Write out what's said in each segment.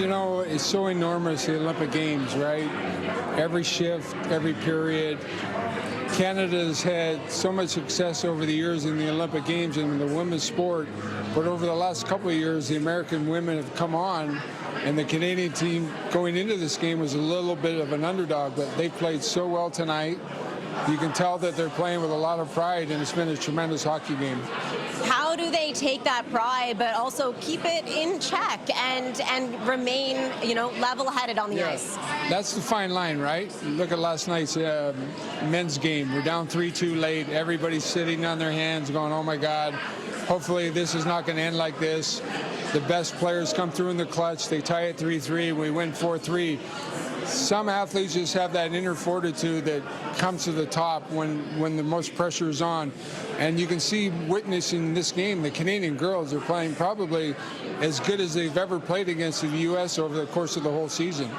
You know, it's so enormous, the Olympic Games, right? Every shift, every period. Canada's had so much success over the years in the Olympic Games and in the women's sport, but over the last couple of years, the American women have come on, and the Canadian team going into this game was a little bit of an underdog, but they played so well tonight. You can tell that they're playing with a lot of pride, and it's been a tremendous hockey game. How do they take that pride, but also keep it in check and remain, level-headed on the ice? That's the fine line, right? Look at last night's men's game. We're down 3-2 late. Everybody's sitting on their hands going, oh, my God, hopefully this is not going to end like this. The best players come through in the clutch. They tie it 3-3. We win 4-3. Some athletes just have that inner fortitude that comes to the top when the most pressure is on. And you can see, witnessing this game, the Canadian girls are playing probably as good as they've ever played against the U.S. over the course of the whole season.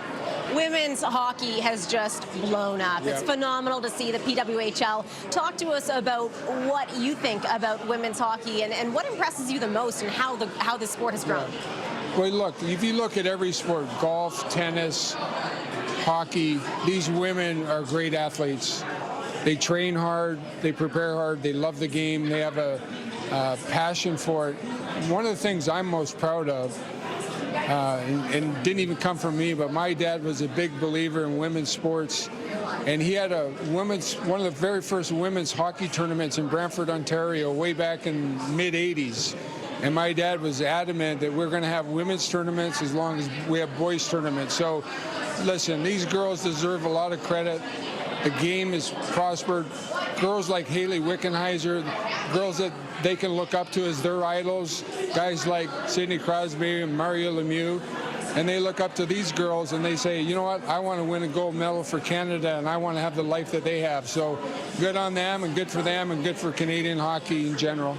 Women's hockey has just blown up. It's phenomenal to see the PWHL. Talk to us about what you think about women's hockey and what impresses you the most and how the sport has grown. Well, look, if you look at every sport, golf, tennis, hockey, these women are great athletes. They train hard, they prepare hard, they love the game, they have a passion for it. One of the things I'm most proud of, and didn't even come from me, but my dad was a big believer in women's sports, and he had one of the very first women's hockey tournaments in Brantford, Ontario, way back in mid-'80s. And my dad was adamant that we're going to have women's tournaments as long as we have boys tournaments. So, listen, these girls deserve a lot of credit. The game has prospered. Girls like Haley Wickenheiser, girls that they can look up to as their idols, guys like Sidney Crosby and Mario Lemieux, and they look up to these girls and they say, you know what, I want to win a gold medal for Canada and I want to have the life that they have. So good on them and good for Canadian hockey in general.